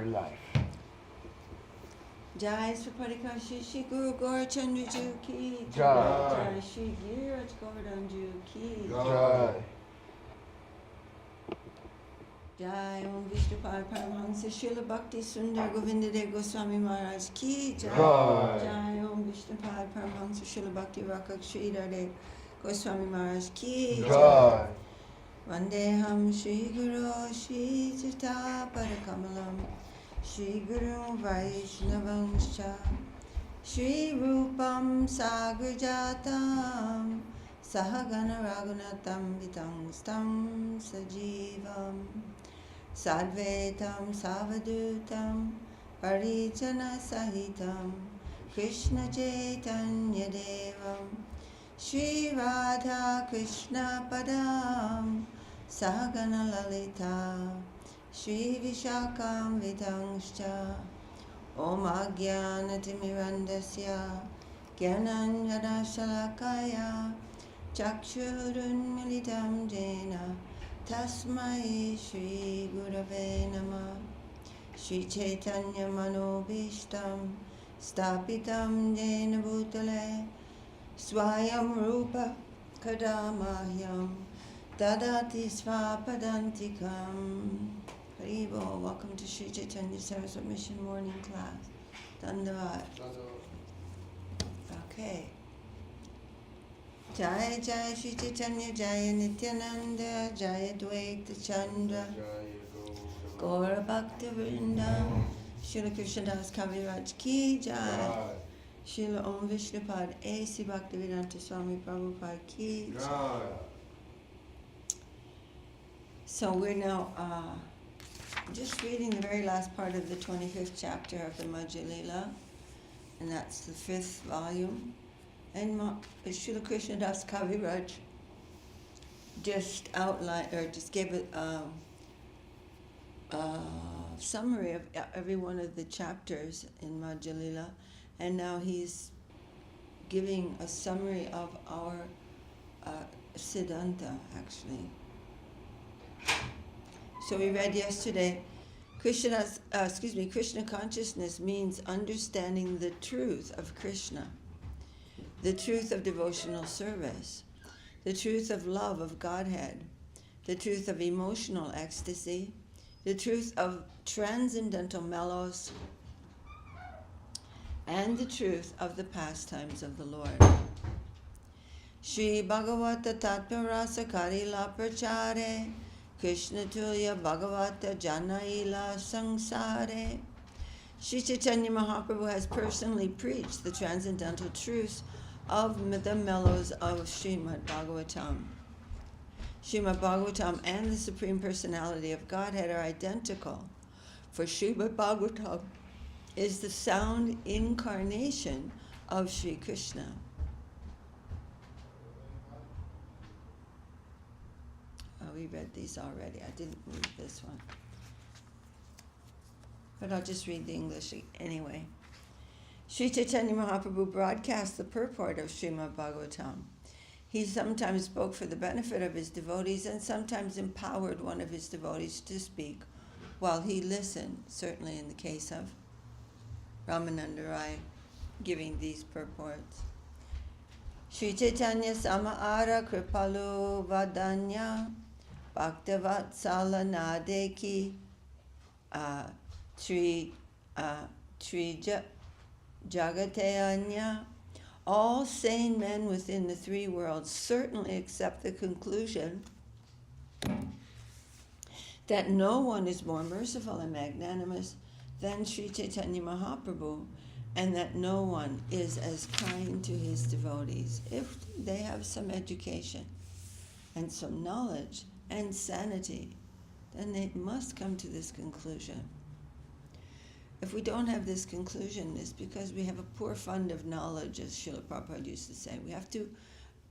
life. Jai Srimati Shri Guru Gaurachandra Ji ki Jai. Jai Shri Giraj Govardhan Ji ki Jai. Jai Om Vishnupad Paramahansa Srila Bhakti Sundar Govinda De Goswami Maharaj ki Jai. Jai Om Vishnupad Paramahansa Srila Bhakti Rakak Sridhar De Goswami Maharaj ki Jai. Vandeham Shri Guru Shri Jita Padakamalam Shri Guru Vaishnavangscha Shri Rupam Sagrajatam Sahagana Raghunatam Vitangstam Sajivam Sadvetam Savadutam Parijana Sahitam Krishna Chaitanya Devam Shri Radha Krishna Padam Sahagana Lalita Shri Vishakam Vidangscha Om Ajnanatimirandasya Gyananjana Shalakaya Chakshurun Militam Jena Tasmai Shri Gurave Namah Shri Chaitanya Manobishtam Stapitam Jena Bhutale Swayam Rupa Kadamahyam Dadati Svapadantikam. Haribo, welcome to Sri Chaitanya SCSMission morning class. Dandavat. Okay. Jaya Jaya Sri Chaitanya Jaya Nityananda Jaya Dvaita Chandra Gaura Bhakta Vrinda Srila Krishnadas Kaviraj Ki Jai. Srila Om Vishnupad A.C. Bhaktivedanta Swami Prabhupada Ki Jai. So we're now just reading the very last part of the 25th chapter of the Madhya Lila, and that's the 5th volume. And Srila Krishnadas Kaviraj just outlined, or just gave a summary of every one of the chapters in Madhya Lila, and now he's giving a summary of our Siddhanta, actually. So we read yesterday, Krishna consciousness means understanding the truth of Krishna, the truth of devotional service, the truth of love of Godhead, the truth of emotional ecstasy, the truth of transcendental mellows, and the truth of the pastimes of the Lord. Shri Bhagavata Tattva Rasa Karila Prachare Krishna Tulya Bhagavata Janaila Sangsare. Sri Chaitanya Mahaprabhu has personally preached the transcendental truths of the mellows of Srimad Bhagavatam. Srimad Bhagavatam and the Supreme Personality of Godhead are identical, for Srimad Bhagavatam is the sound incarnation of Sri Krishna. We read these already. I didn't read this one. But I'll just read the English anyway. Sri Chaitanya Mahaprabhu broadcast the purport of Srimad Bhagavatam. He sometimes spoke for the benefit of his devotees and sometimes empowered one of his devotees to speak while he listened, certainly in the case of Ramananda Rai giving these purports. Sri Chaitanya Samaara Kripalu Vadanya Bhaktavat Nadeki Tri Jagatayanya. All sane men within the three worlds certainly accept the conclusion that no one is more merciful and magnanimous than Sri Chaitanya Mahaprabhu, and that no one is as kind to his devotees. If they have some education and some knowledge and sanity, then they must come to this conclusion. If we don't have this conclusion, it's because we have a poor fund of knowledge, as Srila Prabhupada used to say. We have to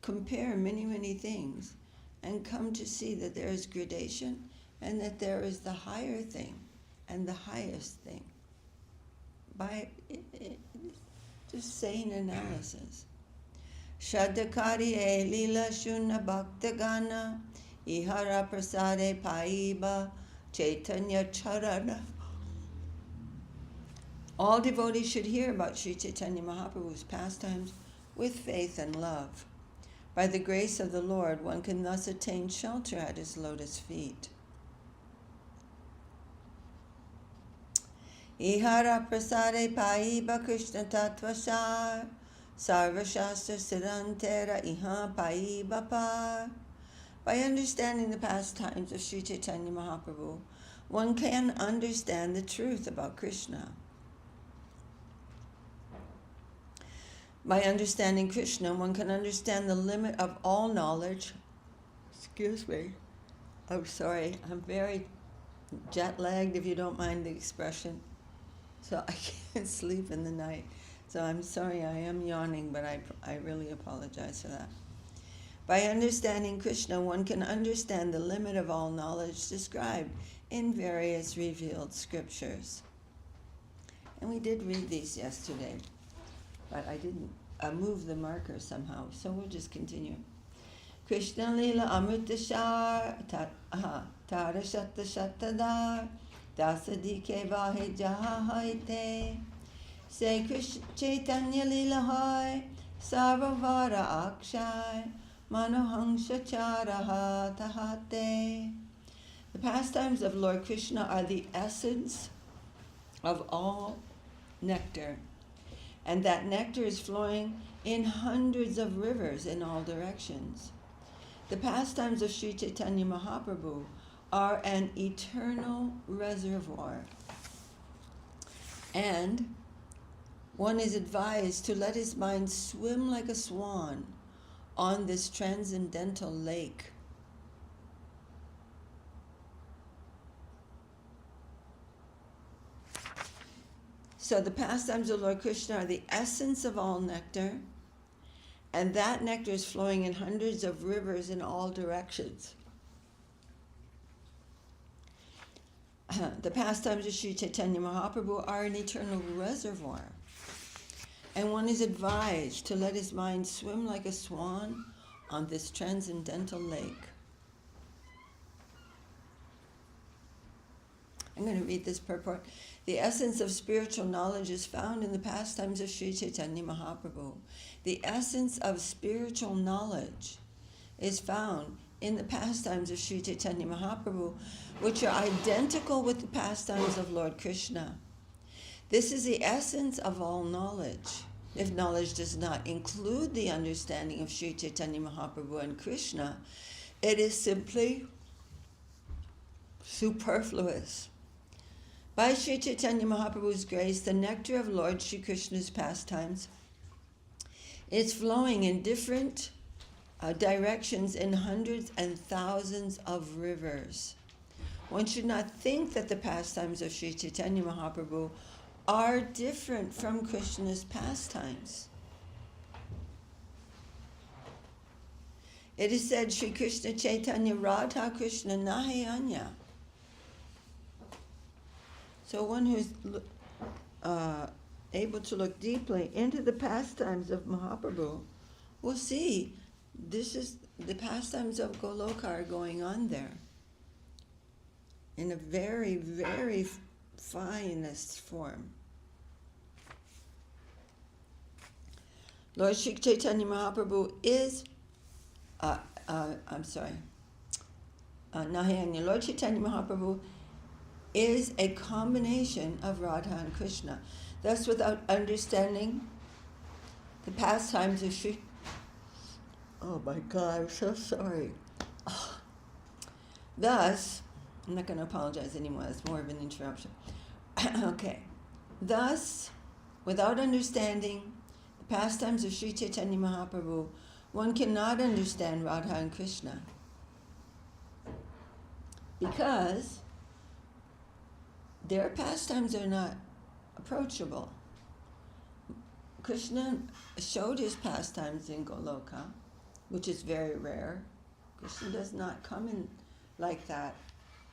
compare many, many things and come to see that there is gradation and that there is the higher thing and the highest thing by just sane analysis. Shraddhakari e lila shunna bhaktagana ihara prasade paiba chaitanya charana All devotees should hear about Sri Chaitanya Mahaprabhu's pastimes with faith and love. By the grace of the Lord, one can thus attain shelter at his lotus feet. Ihara prasade paiba Krishna tattvasar sarva shastra siddhantera iha paiba par. By understanding the pastimes of Sri Chaitanya Mahaprabhu, one can understand the truth about Krishna. By understanding Krishna, one can understand the limit of all knowledge. Excuse me. I'm sorry. I'm very jet-lagged, if you don't mind the expression. So I can't sleep in the night. So I'm sorry I am yawning, but I really apologize for that. By understanding Krishna, one can understand the limit of all knowledge described in various revealed scriptures. And we did read these yesterday, but I didn't move the marker somehow, so we'll just continue. Krishna Lila Amritashar Tara Shatta Shattadar Dasadike Vahe Jahaite Se Krishna Chaitanya Lila Hai Sarvavara Akshai Manohangsha Charaha Tahate. The pastimes of Lord Krishna are the essence of all nectar, and that nectar is flowing in hundreds of rivers in all directions. The pastimes of Sri Chaitanya Mahaprabhu are an eternal reservoir, and one is advised to let his mind swim like a swan on this transcendental lake. So the pastimes of Lord Krishna are the essence of all nectar, and that nectar is flowing in hundreds of rivers in all directions. The pastimes of Sri Chaitanya Mahaprabhu are an eternal reservoir, and one is advised to let his mind swim like a swan on this transcendental lake. I'm going to read this purport. The essence of spiritual knowledge is found in the pastimes of Sri Chaitanya Mahaprabhu. The essence of spiritual knowledge is found in the pastimes of Sri Chaitanya Mahaprabhu, which are identical with the pastimes of Lord Krishna. This is the essence of all knowledge. If knowledge does not include the understanding of Sri Chaitanya Mahaprabhu and Krishna, it is simply superfluous. By Sri Chaitanya Mahaprabhu's grace, the nectar of Lord Sri Krishna's pastimes is flowing in different directions in hundreds and thousands of rivers. One should not think that the pastimes of Sri Chaitanya Mahaprabhu are different from Krishna's pastimes. It is said, Sri Krishna Chaitanya Radha Krishna Nahi Anya. So one who is able to look deeply into the pastimes of Mahaprabhu will see this is the pastimes of Goloka are going on there in a very, very finest form. Lord Sri Chaitanya Mahaprabhu is, Nahayanya, Lord Chaitanya Mahaprabhu is a combination of Radha and Krishna. Thus, without understanding the pastimes of Sri... Oh my God, I'm so sorry. Thus, I'm not going to apologize anymore, that's more of an interruption. Okay. Thus, without understanding the pastimes of Sri Chaitanya Mahaprabhu, one cannot understand Radha and Krishna. Because their pastimes are not approachable. Krishna showed his pastimes in Goloka, which is very rare. Krishna does not come in like that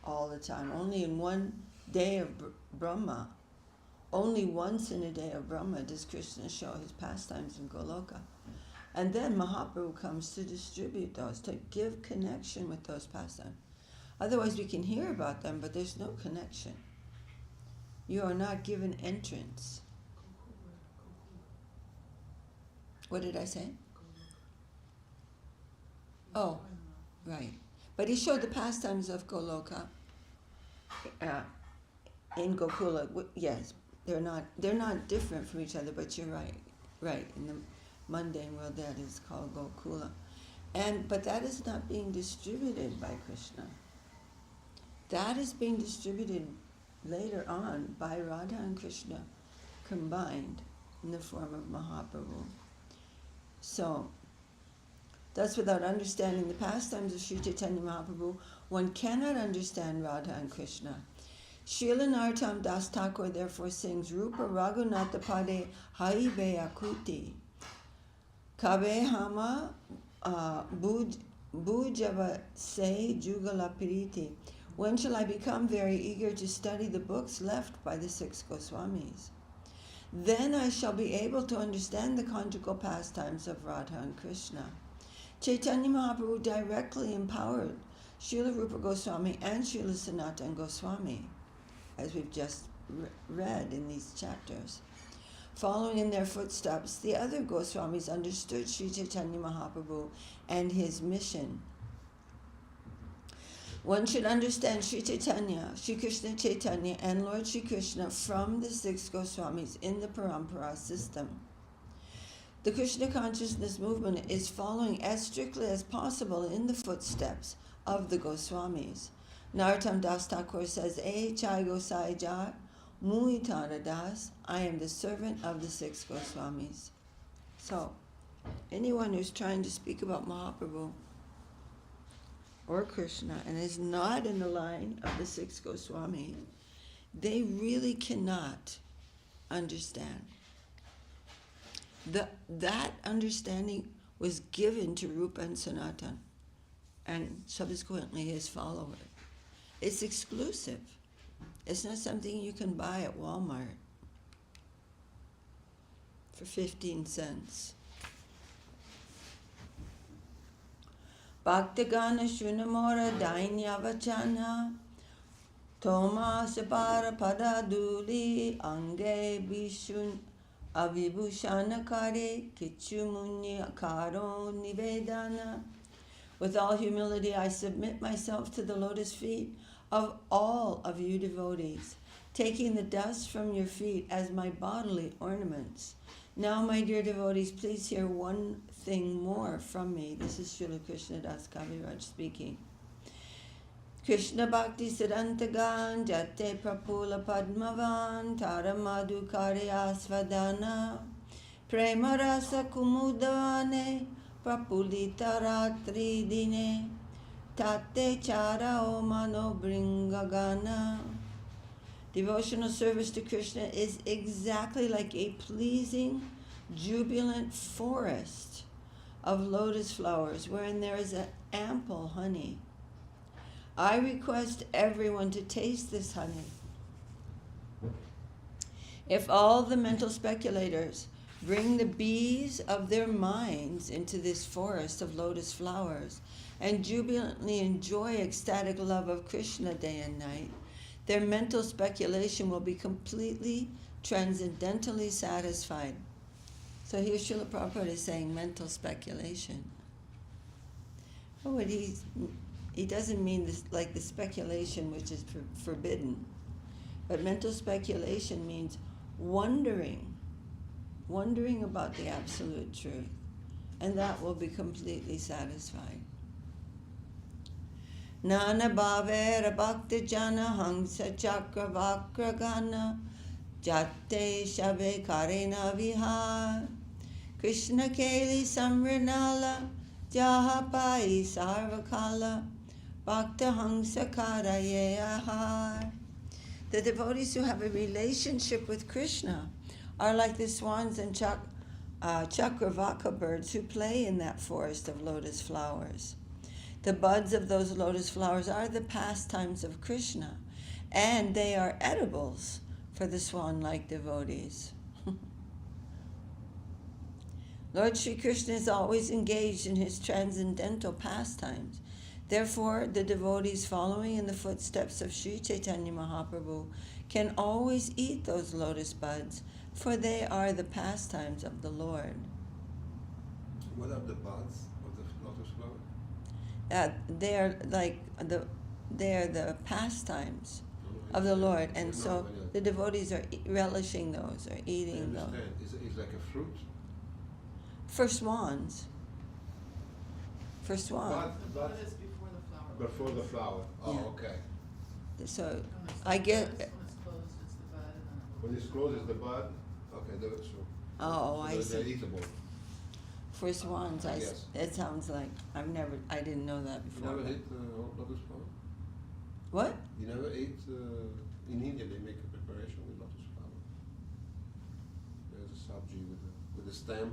all the time. Only in one day of Brahma, only once in a day of Brahma does Krishna show his pastimes in Goloka. And then Mahaprabhu comes to distribute those, to give connection with those pastimes. Otherwise we can hear about them, but there's no connection. You are not given entrance. What did I say? Oh, right. But he showed the pastimes of Goloka in Gokula. Yes, they're not different from each other, but you're right. Right, in the mundane world that is called Gokula. But that is not being distributed by Krishna. That is being distributed later on by Radha and Krishna combined in the form of Mahaprabhu. So, thus without understanding the pastimes of Sri Chaitanya Mahaprabhu, one cannot understand Radha and Krishna. Srila Narottam Das Thakur therefore sings Rupa Raghunatha Pade Haibe Akuti Kabe Hama Bujava Se Jugala Piriti. When shall I become very eager to study the books left by the 6 Goswamis? Then I shall be able to understand the conjugal pastimes of Radha and Krishna. Chaitanya Mahaprabhu directly empowered Srila Rupa Goswami and Srila Sanatana Goswami, as we've just read in these chapters. Following in their footsteps, the other Goswamis understood Sri Chaitanya Mahaprabhu and his mission. One should understand Sri Chaitanya, Sri Krishna Chaitanya, and Lord Sri Krishna from the 6 Goswamis in the Parampara system. The Krishna consciousness movement is following as strictly as possible in the footsteps of the Goswamis. Narottam Das Thakur says, Chai Gosai Jar, Mui Tara Das, I am the servant of the 6 Goswamis. So, anyone who's trying to speak about Mahaprabhu or Krishna and is not in the line of the 6 Goswamis, they really cannot understand. That understanding was given to Rupa and Sanatana and subsequently his followers. It's exclusive. It's not something you can buy at Walmart for 15 cents. Bhaktagana Shunamora Dainya Vachana Toma Sapara Padaduli Ange Bishun Avibhushana Kare Kichumunya Karo Nivedana. With all humility I submit myself to the lotus feet of all of you devotees, taking the dust from your feet as my bodily ornaments. Now, my dear devotees, please hear one thing more from me. This is Srila Krishna Das Kaviraj speaking. Krishna Bhakti Siddhantagan Jate Prapula Padmavan Taramadu Karya Svadana Prema Rasa Kumudavane Prapulita Ratri Dine Tate Chara Omano Bringagana. Devotional service to Krishna is exactly like a pleasing, jubilant forest of lotus flowers wherein there is ample honey. I request everyone to taste this honey. If all the mental speculators bring the bees of their minds into this forest of lotus flowers and jubilantly enjoy ecstatic love of Krishna day and night, their mental speculation will be completely, transcendentally satisfied. So here Srila Prabhupada is saying mental speculation. Oh, what he doesn't mean this like the speculation which is forbidden, but mental speculation means wondering about the absolute truth, and that will be completely satisfied. Nana bhavera bhakti jana hangsa chakra vakra gana jate shabe karena vihar Krishna keli samrinala jahapai sarvakala bhakta hangsa karaye ahar. The devotees who have a relationship with Krishna are like the swans and chakravaka birds who play in that forest of lotus flowers. The buds of those lotus flowers are the pastimes of Krishna, and they are edibles for the swan-like devotees. Lord Sri Krishna is always engaged in his transcendental pastimes. Therefore, the devotees following in the footsteps of Sri Chaitanya Mahaprabhu can always eat those lotus buds, for they are the pastimes of the Lord. What are the buds of the lotus flower? They are the pastimes of the Lord, and so the devotees are relishing those or eating those. It's like a fruit? For swans. For swans. The bud is before the flower. Before the flower. Oh, Yeah. okay. So I get. When it's closed, it's the bud, and then When it's closed, it's the bud? Okay, Oh, I they're see. eatable. For swans, Yes. it sounds like I didn't know that You before. never ate lotus flower? What? You never ate, in India they make a preparation with lotus flower. There's a sabji with the stem.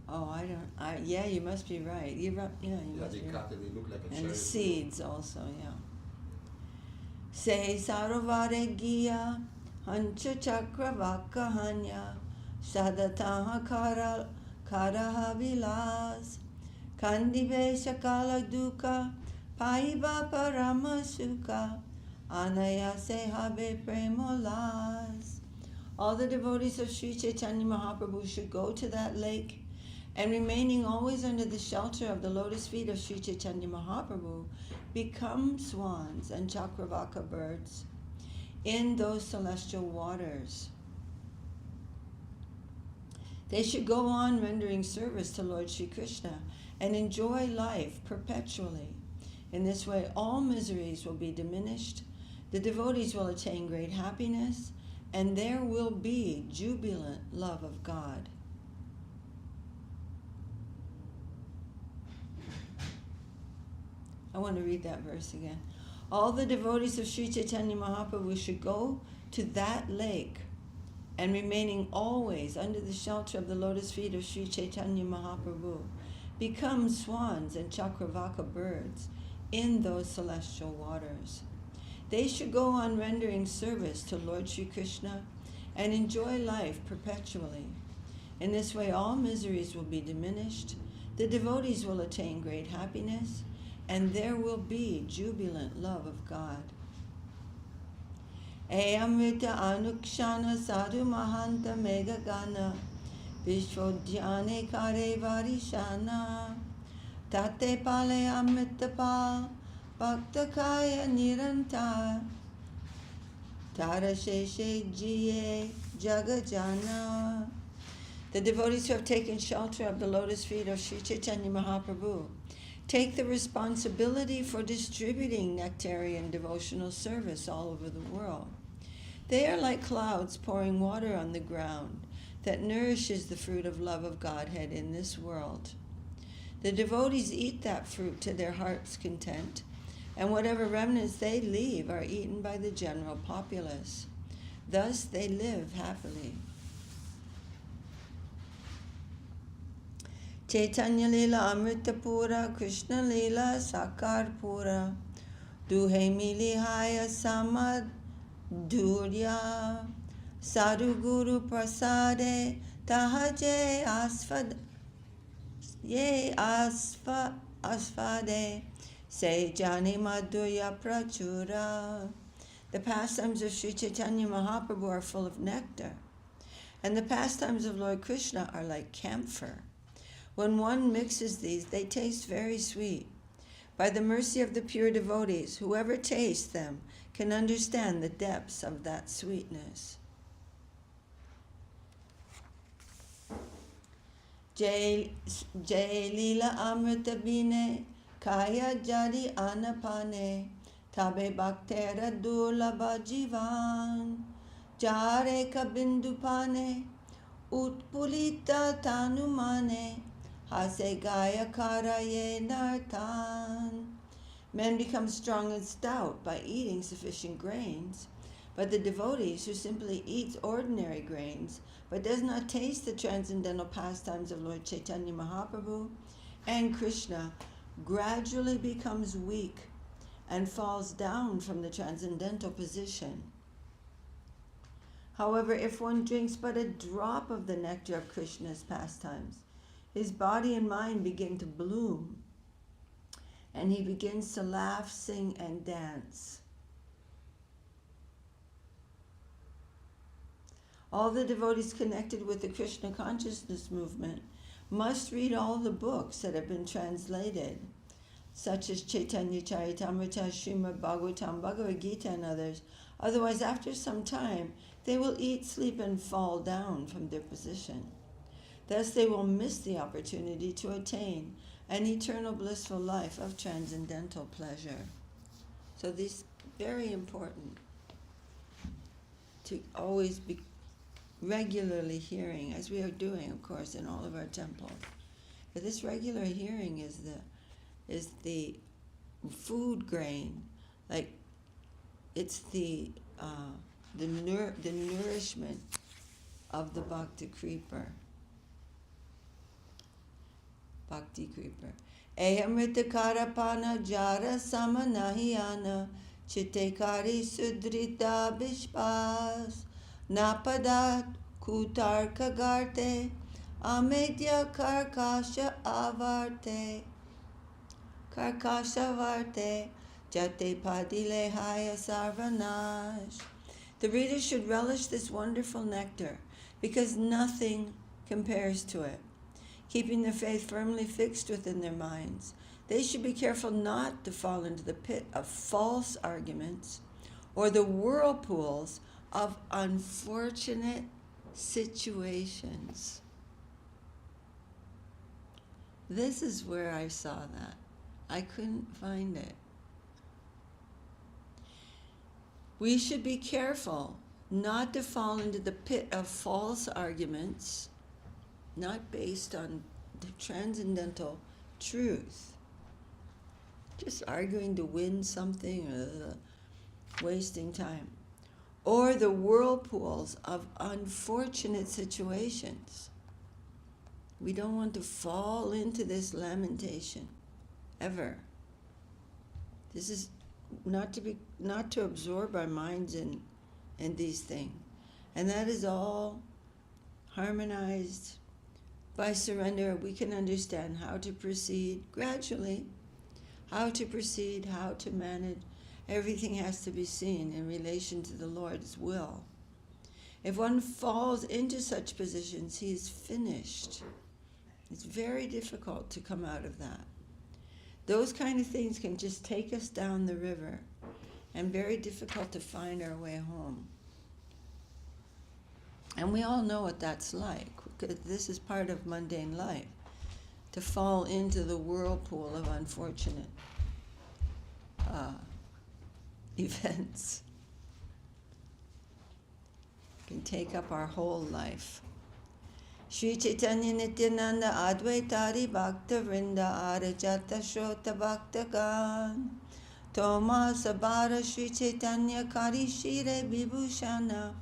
Oh, I don't. Yeah, you must be right. You must They be right. cut it, they look like a cherry. And the seeds also, yeah. Se sarovare gia hancha chakra vakahanya sadataha karaha vilas kandive shakala duka paiba parama sukha anaya se habe premolas. All the devotees of Sri Chaitanya Mahaprabhu should go to that lake, and remaining always under the shelter of the lotus feet of Sri Chaitanya Mahaprabhu, become swans and chakravaka birds in those celestial waters. They should go on rendering service to Lord Sri Krishna and enjoy life perpetually. In this way, all miseries will be diminished, the devotees will attain great happiness, and there will be jubilant love of God. I want to read that verse again. All the devotees of Sri Chaitanya Mahaprabhu should go to that lake, and remaining always under the shelter of the lotus feet of Sri Chaitanya Mahaprabhu, become swans and chakravaka birds in those celestial waters. They should go on rendering service to Lord Sri Krishna and enjoy life perpetually. In this way, all miseries will be diminished, the devotees will attain great happiness, and there will be jubilant love of God. Ayamrita anukshana sadhu mahanta megagana vishvodhyane kare varishana tate pale amritapal bhaktakaya niranta tarasheshe jiye jagajana. The devotees who have taken shelter of the lotus feet of Sri Chaitanya Mahaprabhu take the responsibility for distributing nectarian devotional service all over the world. They are like clouds pouring water on the ground that nourishes the fruit of love of Godhead in this world. The devotees eat that fruit to their heart's content, and whatever remnants they leave are eaten by the general populace. Thus they live happily. Chaitanya Lila Amrita Pura, Krishna Lila Sakar Pura, Duhe Mili Haya Samad Durya, Sadhu Guru Prasade, Tahaje Asfade, Se Jani Madhurya Prachura. The pastimes of Sri Chaitanya Mahaprabhu are full of nectar, and the pastimes of Lord Krishna are like camphor. When one mixes these, they taste very sweet. By the mercy of the pure devotees, whoever tastes them can understand the depths of that sweetness. Jai Lila Amrita Bine, Kaya Jadi Anapane, Tabe Bhaktera Durlabha Jivan, Jare Kabindupane, Utpulita Tanumane, Hase Gaya Karaye Nartan. Men become strong and stout by eating sufficient grains, but the devotees who simply eats ordinary grains but does not taste the transcendental pastimes of Lord Chaitanya Mahaprabhu and Krishna gradually becomes weak and falls down from the transcendental position. However, if one drinks but a drop of the nectar of Krishna's pastimes, his body and mind begin to bloom, and he begins to laugh, sing, and dance. All the devotees connected with the Krishna consciousness movement must read all the books that have been translated, such as Chaitanya, Charitamrta, Srimad Bhagavatam, Bhagavad Gita, and others. Otherwise, after some time, they will eat, sleep, and fall down from their position. Thus, they will miss the opportunity to attain an eternal blissful life of transcendental pleasure. So this is very important to always be regularly hearing, as we are doing, of course, in all of our temples. But this regular hearing is the food grain, like it's the nourishment of the bhakti creeper. Bhakti creeper. Ehamrita karapana jara samanahiyana chitekari sudrita bishpas napadat kutarka garte amedya karkasha avarte jate padile haya sarvanash. The reader should relish this wonderful nectar because nothing compares to it. Keeping their faith firmly fixed within their minds, they should be careful not to fall into the pit of false arguments or the whirlpools of unfortunate situations. This is where I saw that. I couldn't find it. We should be careful not to fall into the pit of false arguments, not based on the transcendental truth. Just arguing to win something, wasting time. Or the whirlpools of unfortunate situations. We don't want to fall into this lamentation, ever. This is not to absorb our minds in these things. And that is all harmonized by surrender. We can understand how to proceed gradually, how to proceed, how to manage. Everything has to be seen in relation to the Lord's will. If one falls into such positions, he is finished. It's very difficult to come out of that. Those kind of things can just take us down the river and very difficult to find our way home. And we all know what that's like, because this is part of mundane life, to fall into the whirlpool of unfortunate events. It can take up our whole life. Shri Chaitanya Nityananda Advaitari Bhakta Vrinda Arajata Shrota Bhakta Gan Toma Sabara Shri Chaitanya Kari Shire Vibhushana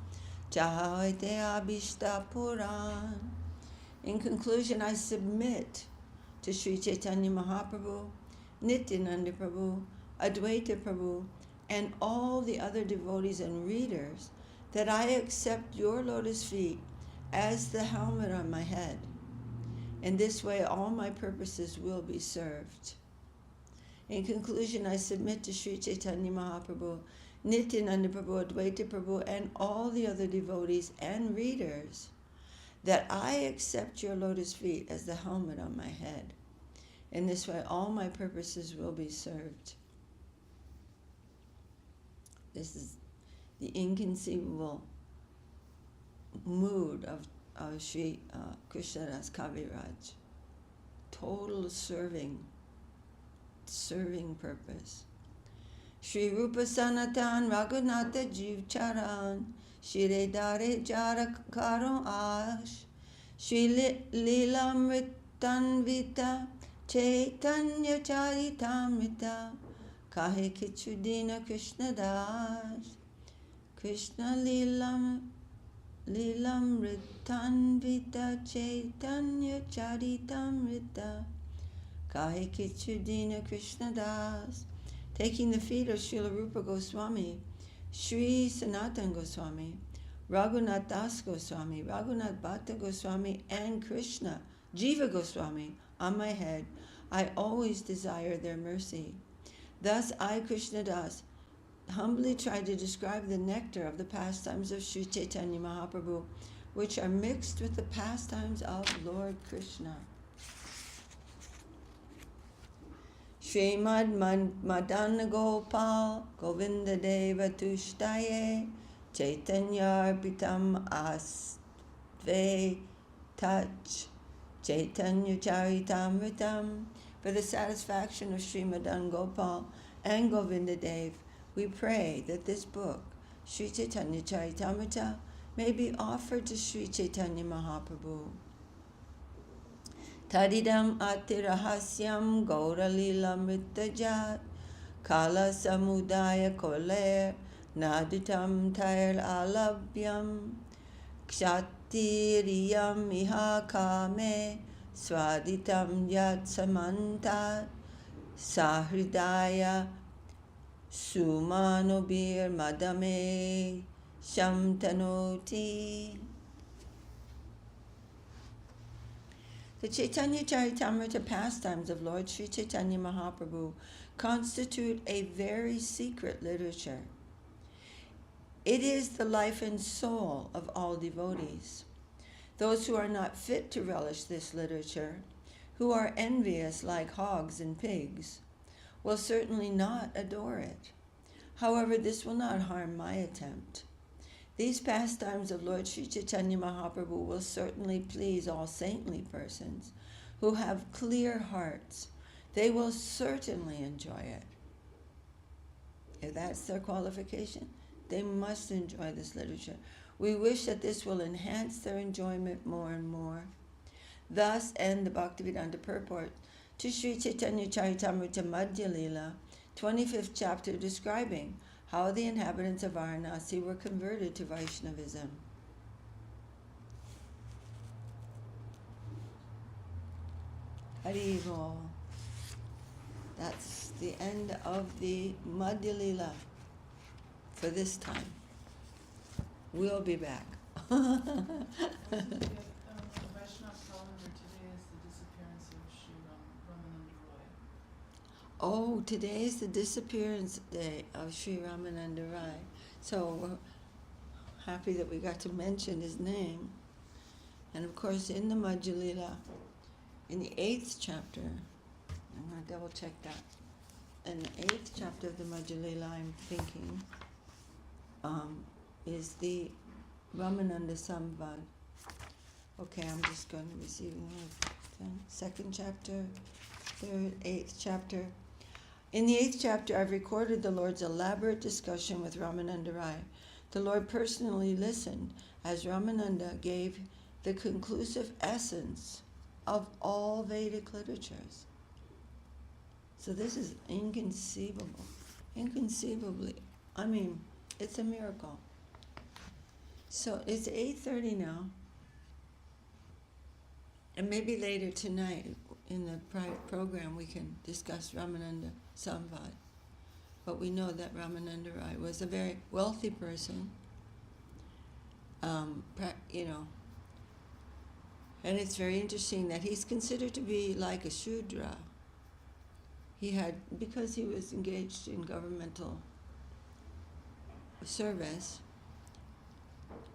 Chahaite Abhishta Puran. In conclusion, I submit to Shri Chaitanya Mahaprabhu, Nityananda Prabhu, Advaita Prabhu, and all the other devotees and readers that I accept your lotus feet as the helmet on my head. In this way, all my purposes will be served. In conclusion, I submit to Sri Chaitanya Mahaprabhu, Nityananda Prabhu, Advaita Prabhu, and all the other devotees and readers that I accept your lotus feet as the helmet on my head. In this way, all my purposes will be served. This is the inconceivable mood of Sri Krishnadas Kaviraj. Total serving purpose. Shri Rupa Sanatan Raghunatha Jiv Charan Shire Dare Jara Karo Ash Shri Lilamritanvita Chaitanya Charitamrta Kahe Kichudina Krishna Das Krishna Lilamritanvita Chaitanya Charitamrta Kahe Kichudina Krishna Das. Taking the feet of Srila Rupa Goswami, Sri Sanatan Goswami, Raghunath Das Goswami, Raghunath Bhatta Goswami, and Krishna, Jiva Goswami, on my head, I always desire their mercy. Thus I, Krishna Das, humbly tried to describe the nectar of the pastimes of Sri Chaitanya Mahaprabhu, which are mixed with the pastimes of Lord Krishna. Srimad Madana Gopal Govinda Deva Tushtaye Chaitanya Pitam Asve Touch Chaitanya Charitamrtam. For the satisfaction of Srimad Gopal and Govinda Dev, we pray that this book, Sri Chaitanya Charitamrta, may be offered to Sri Chaitanya Mahaprabhu. Tadidam atirahasyam gauralila mritajat kala samudaya koler naditam tair alabhyam kshatiriyam iha kame swaditam yat samantat sahridaya sumanobir madame shamtanoti. The Chaitanya Charitamrta pastimes of Lord Sri Chaitanya Mahaprabhu constitute a very secret literature. It is the life and soul of all devotees. Those who are not fit to relish this literature, who are envious like hogs and pigs, will certainly not adore it. However, this will not harm my attempt. These pastimes of Lord Sri Chaitanya Mahaprabhu will certainly please all saintly persons who have clear hearts. They will certainly enjoy it. If that's their qualification, they must enjoy this literature. We wish that this will enhance their enjoyment more and more. Thus end the Bhaktivedanta purport to Sri Chaitanya Charitamrta Madhya Lila, 25th chapter, describing how the inhabitants of Varanasi were converted to Vaishnavism. Hari Bol. That's the end of the Madhya Lila for this time. We'll be back. The Vaishnava calendar today is the disappearance of Sri Ramananda Roy. Oh, today is the disappearance day of Sri Ramananda Rai. So we're happy that we got to mention his name. And of course, in the Madhya Lila, in the 8th chapter, I'm going to double check that. In the 8th chapter of the Madhya Lila, I'm thinking, is the Ramananda Samvad. Okay, I'm just going to receive the 2nd chapter, 3rd, 8th chapter. In the 8th chapter, I've recorded the Lord's elaborate discussion with Ramananda Rai. The Lord personally listened as Ramananda gave the conclusive essence of all Vedic literatures. So this is inconceivable. Inconceivably. I mean, it's a miracle. So it's 8:30 now. And maybe later tonight in the private program we can discuss Ramananda Samvad. But we know that Ramananda Rai was a very wealthy person, and it's very interesting that he's considered to be like a Shudra. Because he was engaged in governmental service.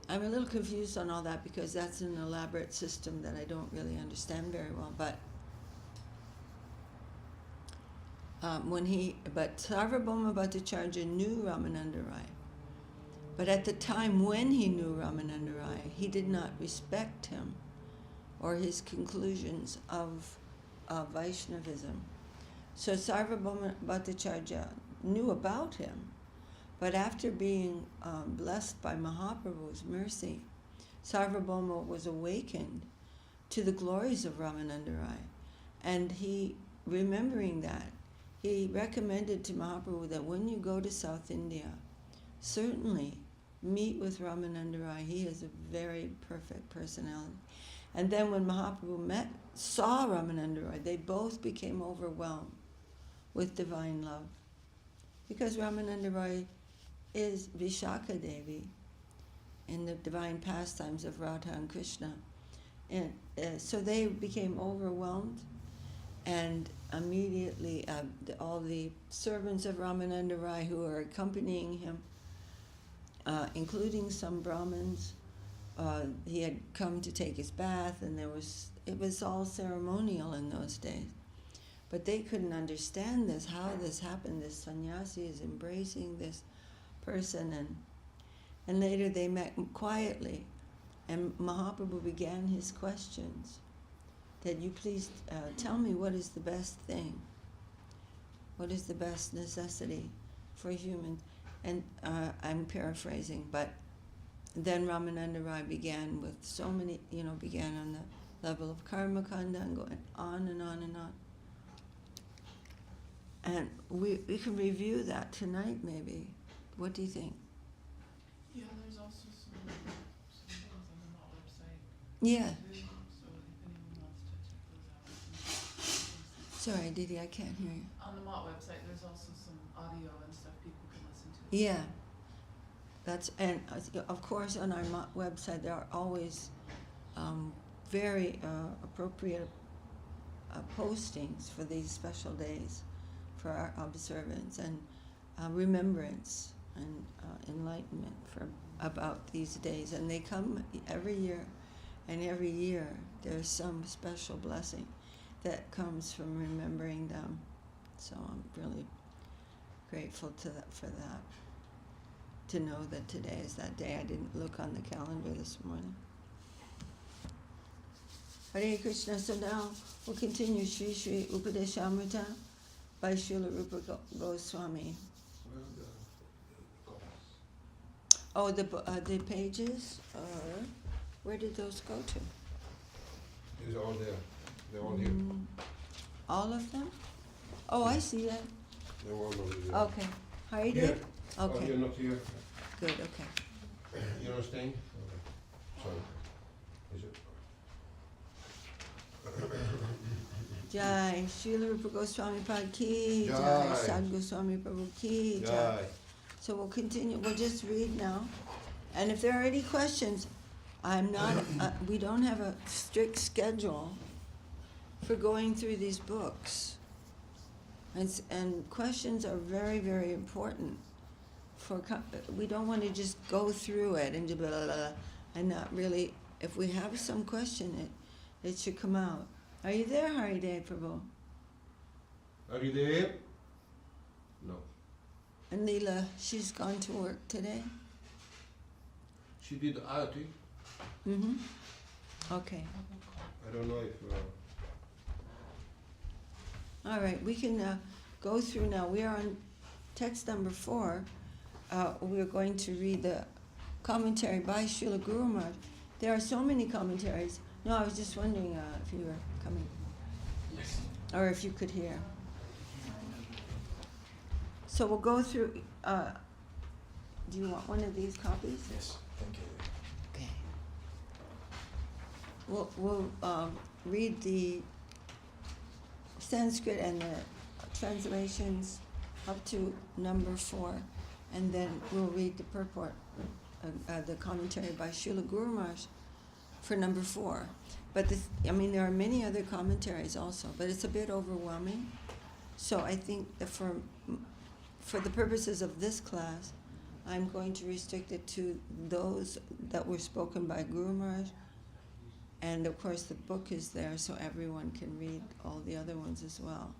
I'm a little confused on all that because that's an elaborate system that I don't really understand very well. But Sarvabhauma Bhattacharya knew Ramananda Rai. But at the time when he knew Ramananda Rai, he did not respect him or his conclusions of Vaishnavism. So Sarvabhauma Bhattacharya knew about him, but after being blessed by Mahaprabhu's mercy, Sarvabhauma was awakened to the glories of Ramananda Rai. And remembering that, he recommended to Mahaprabhu that when you go to South India, certainly meet with Ramananda Rai. He has a very perfect personality. And then when Mahaprabhu saw Ramananda Rai, they both became overwhelmed with divine love. Because Ramananda Rai is Vishakha Devi in the divine pastimes of Radha and Krishna. And so they became overwhelmed, and immediately, all the servants of Ramananda Rai who are accompanying him, including some Brahmins, he had come to take his bath, and it was all ceremonial in those days. But they couldn't understand this, how this happened. This sannyasi is embracing this person, and later they met quietly, and Mahaprabhu began his questions. That you please tell me, what is the best thing? What is the best necessity for a human? And I'm paraphrasing, but then Ramananda Rai began with so many, began on the level of karma kanda and going on and on and on. And we can review that tonight, maybe. What do you think? Yeah, there's also some things on the Mott website. Yeah. So if anyone wants to check those out. Sorry, Didi, I can't hear you. On the Mott website, there's also some audio and stuff people can listen to. Yeah. And of course on our website there are always very appropriate postings for these special days, for our observance and remembrance and enlightenment about these days. And they come every year, and every year there's some special blessing that comes from remembering them. So I'm really grateful for that. To know that today is that day. I didn't look on the calendar this morning. Hare Krishna. So now we'll continue Sri Upadesamrita by Srila Rupa Goswami. Oh, the pages are, where did those go to? It's all there. They're all here. All of them? Oh, I see that. They're all over here. Okay. How are you Here. doing? Okay. Oh, you're not here? Good, okay. You're not staying? Okay. Sorry. Is it? Jai, Srila Rupa Goswami Pad ki, Jai, Jai. Sad Goswami Prabhu ki, Jai. Jai. So we'll continue, we'll just read now. And if there are any questions, we don't have a strict schedule for going through these books. And questions are very, very important. We don't want to just go through it and blah, blah, blah, and not really. If we have some question, it should come out. Are you there, Haridev Prabhu? Are you there? No. And Leela, she's gone to work today? She did arati. Mm-hmm. Okay. I don't know if... All right, we can go through now. We are on text number 4. We're going to read the commentary by Srila Guru Maharaj. There are so many commentaries. No, I was just wondering if you were coming. Yes. Or if you could hear. So we'll go through. Do you want one of these copies? Yes, thank you. Okay. We'll read the Sanskrit and the translations up to number 4, and then we'll read the purport, the commentary by Srila Guru Maharaj for number 4. But there are many other commentaries also, but it's a bit overwhelming. So I think that for the purposes of this class, I'm going to restrict it to those that were spoken by Guru Maharaj. And of course the book is there so everyone can read all the other ones as well.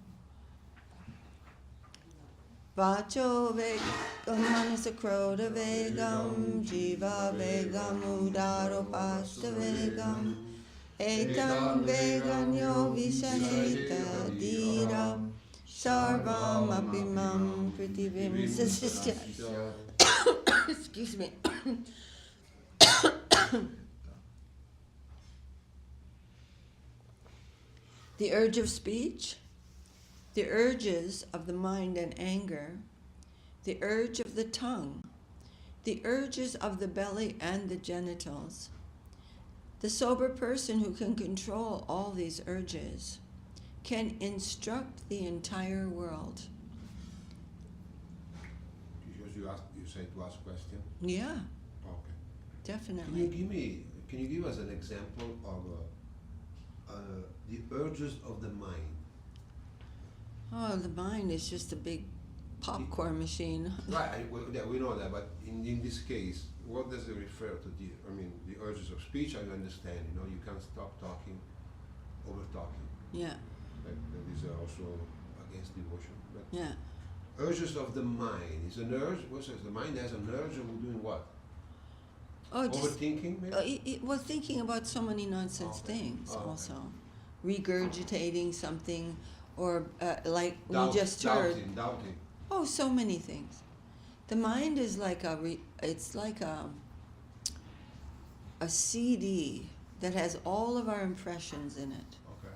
Vacho vegam manasakroda vegam jiva vegam udaro pasta vegam etam veganyo visaheta dhira sarvam apimam pritivim sasya. Excuse me. The urge of speech, the urges of the mind and anger, the urge of the tongue, the urges of the belly and the genitals. The sober person who can control all these urges can instruct the entire world. Because you said to ask question? Yeah, Okay. definitely. Can you give us an example of the urges of the mind? Oh, the mind is just a big popcorn machine. Right, we know that, but in this case, what does it refer to? The urges of speech, I understand, you can't stop talking, over talking. Yeah, That is also against devotion. But yeah. urges of the mind, is an urge, what says the mind has an urge of doing what? Oh, just Overthinking, maybe? well, thinking about so many nonsense Okay. things Okay. also, regurgitating something, or like we Doubt- just heard. Doubting. Oh, so many things. The mind is like it's like a CD that has all of our impressions in it. Okay.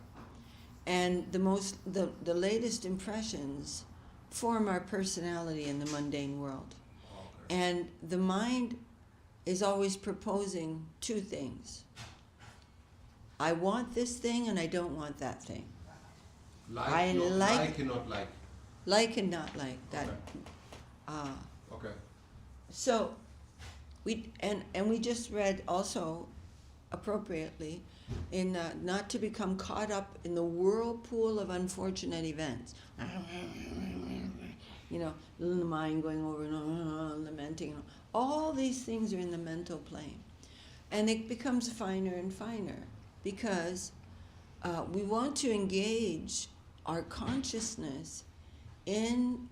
And the latest impressions form our personality in the mundane world. Okay. And the mind is always proposing two things. I want this thing and I don't want that thing. I Like and not like. Like and not like that. Okay. Okay. So we just read also appropriately in not to become caught up in the whirlpool of unfortunate events. The mind going over and lamenting. All these things are in the mental plane. And it becomes finer and finer because we want to engage our consciousness in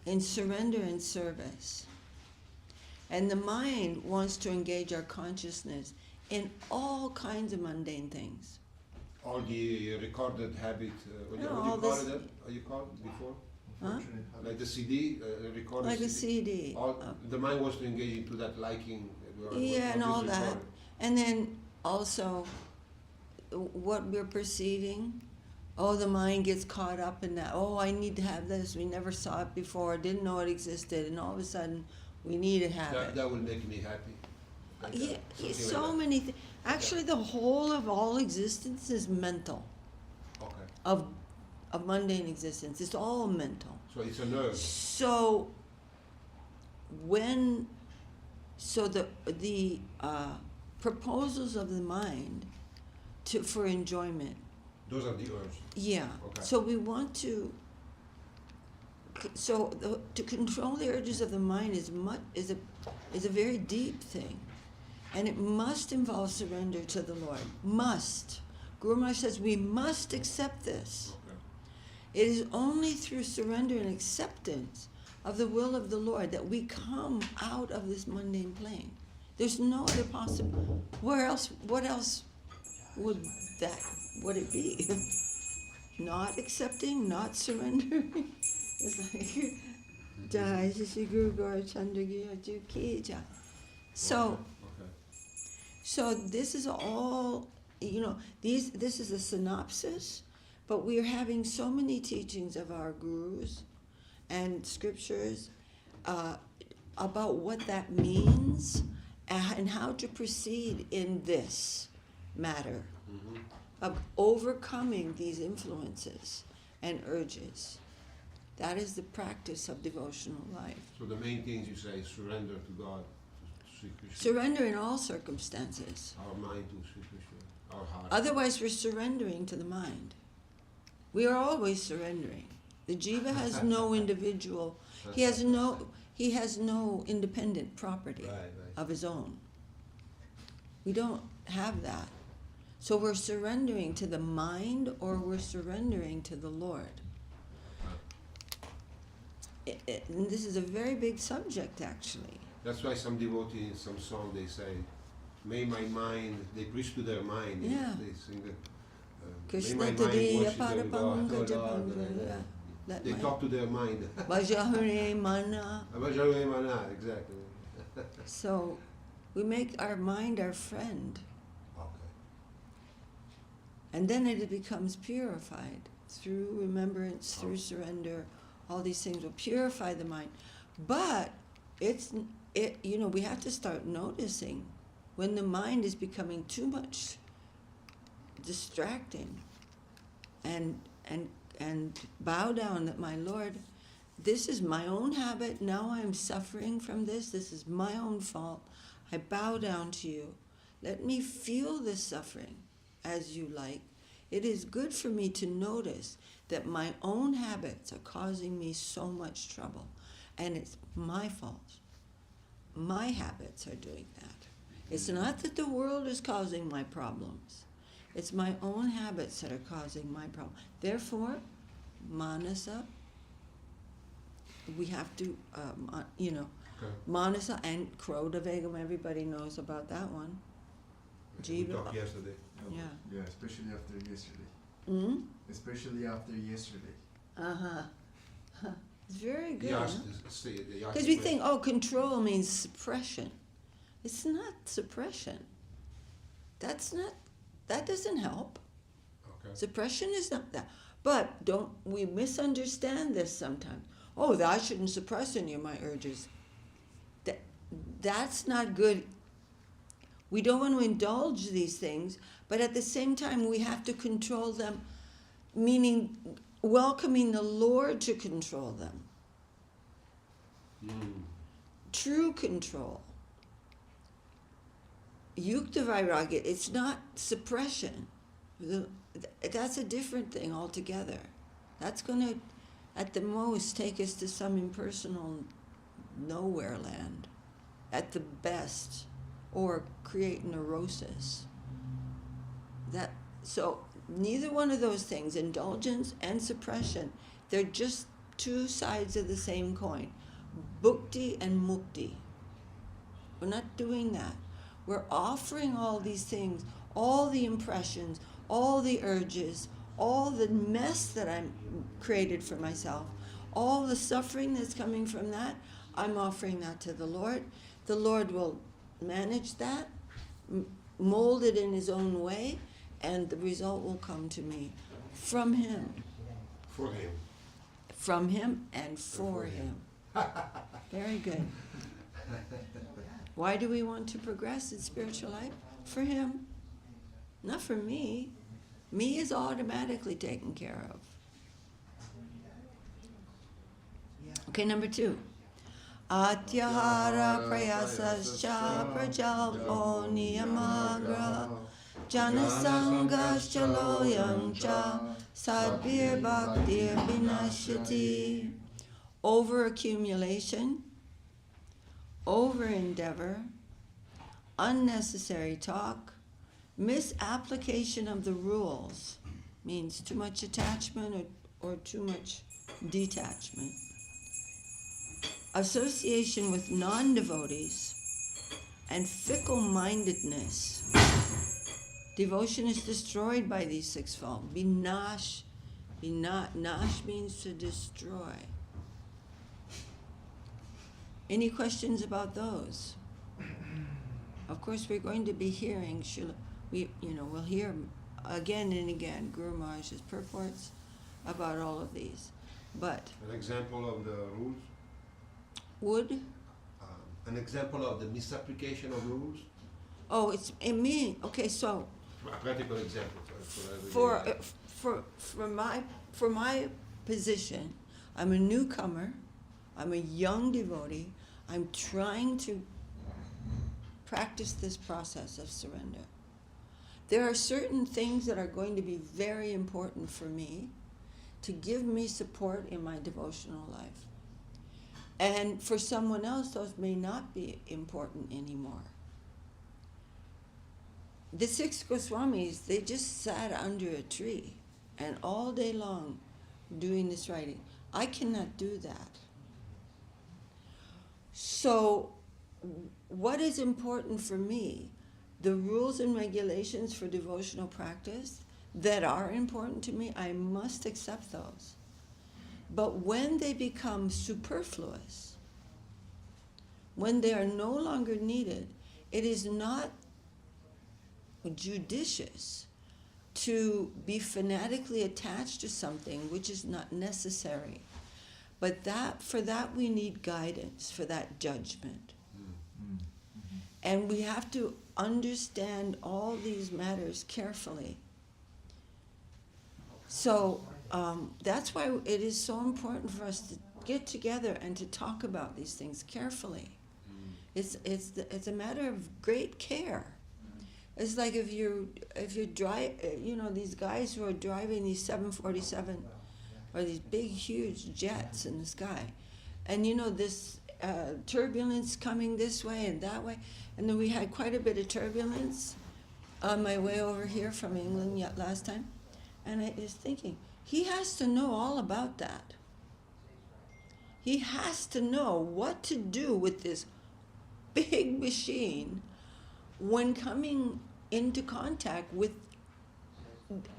in surrender and service. And the mind wants to engage our consciousness in all kinds of mundane things. All the recorded habit, what No, you all call this- it? How you call it before? Huh? Like the CD, recorded Like a CD. CD. The mind wants to engage into that liking. Yeah, and what is all that. recorded. And then also what we're perceiving. Oh, the mind gets caught up in that. Oh, I need to have this. We never saw it before. Didn't know it existed. And all of a sudden, we need to have it. That will make me happy. Like Yeah, that, something so like many things. Actually, the whole of all existence is mental. that. Okay. Of mundane existence. It's all mental. So it's a nerve. So the proposals of the mind for enjoyment. Those are the urges. Yeah. Okay. So we want to. To control the urges of the mind is a very deep thing, and it must involve surrender to the Lord. Must. Guru Maharaj says we must accept this. Okay. It is only through surrender and acceptance of the will of the Lord that we come out of this mundane plane. There's no other possible. What else would it be? Not accepting, not surrendering. It's like Jai Shri Guru Gaurachandra Ki Jai. So Okay. So this is all, this is a synopsis, but we are having so many teachings of our gurus and scriptures about what that means and how to proceed in this matter Mm-hmm. of overcoming these influences and urges. That is the practice of devotional life. So the main things you say is surrender to God, to Sri Krishna. Surrender in all circumstances. Our mind to Sri Krishna, our heart. Otherwise, we're surrendering to the mind. We are always surrendering. The jiva has no individual. He has no independent property Right. of his own. We don't have that. So we're surrendering to the mind, or we're surrendering to the Lord. And this is a very big subject, actually. That's why some devotees in some song they say, "May my mind." They preach to their mind. Yeah. They sing the. Krishna May my mind Tadiya worship their God, Parapanga Lord, Japanga. Yeah. Let They my talk to their mind. Bhajahare Mana. Exactly. So we make our mind our friend, Okay. and then it becomes purified through remembrance, through surrender. All these things will purify the mind. But we have to start noticing when the mind is becoming too much distracting, and bow down that, my Lord, this is my own habit. Now I'm suffering from this. This is my own fault. I bow down to you. Let me feel this suffering as you like. It is good for me to notice that my own habits are causing me so much trouble, and it's my fault. My habits are doing that. It's not that the world is causing my problems. It's my own habits that are causing my problem. Therefore, manasa, we have to, Okay. manasa and krodha vegam, everybody knows about that one. We Jiva. talked yesterday. Yeah. Yeah, especially after yesterday. Mm? Especially after yesterday. Uh-huh. It's very He good. asked, say, he asked Because the we question. think, oh, control means suppression. It's not suppression. That doesn't help. Okay. Suppression is not that. But we misunderstand this sometimes. Oh, I shouldn't suppress any of my urges. That's not good. We don't want to indulge these things, but at the same time we have to control them, meaning welcoming the Lord to control them. True control. Yukta Vairagya, it's not suppression. That's a different thing altogether. That's going to, at the most, take us to some impersonal nowhere land, at the best, or create neurosis. So neither one of those things, indulgence and suppression, they're just two sides of the same coin. Bhukti and mukti. We're not doing that. We're offering all these things, all the impressions, all the urges, all the mess that I'm created for myself, all the suffering that's coming from that, I'm offering that to the Lord. The Lord will manage that, mold it in His own way, and the result will come to me from Him. For him. From Him and for Him. Very good. Why do we want to progress in spiritual life? For Him. Not for me. Me is automatically taken care of. Okay, number 2. Atyahara prayasascha prajalpo niyamagra janasangascha loyamcha sadbir bhaktir vinashyati. Over-accumulation, over-endeavor, unnecessary talk, misapplication of the rules, means too much attachment or too much detachment. Association with non-devotees and fickle-mindedness. Devotion is destroyed by these 6-fold. Vinash. Nash means to destroy. Any questions about those? Of course, we're going to be hearing, we'll hear again and again Guru Maharaj's purports about all of these. But An example of the rules? would? An example of the misapplication of rules? Oh, okay, so A practical example for every day. for my position, I'm a newcomer, I'm a young devotee, I'm trying to practice this process of surrender. There are certain things that are going to be very important for me to give me support in my devotional life. And for someone else, those may not be important anymore. The 6 Goswamis, they just sat under a tree and all day long doing this writing. I cannot do that. So what is important for me? The rules and regulations for devotional practice that are important to me, I must accept those. But when they become superfluous, when they are no longer needed, it is not judicious to be fanatically attached to something which is not necessary. But for that we need guidance, for that judgment. And we have to understand all these matters carefully. So that's why it is so important for us to get together and to talk about these things carefully. It's a matter of great care. It's like if you're these guys who are driving these 747 or these big huge jets in the sky, and this turbulence coming this way and that way, and then we had quite a bit of turbulence on my way over here from England last time, and I was thinking, he has to know all about that. He has to know what to do with this big machine when coming into contact with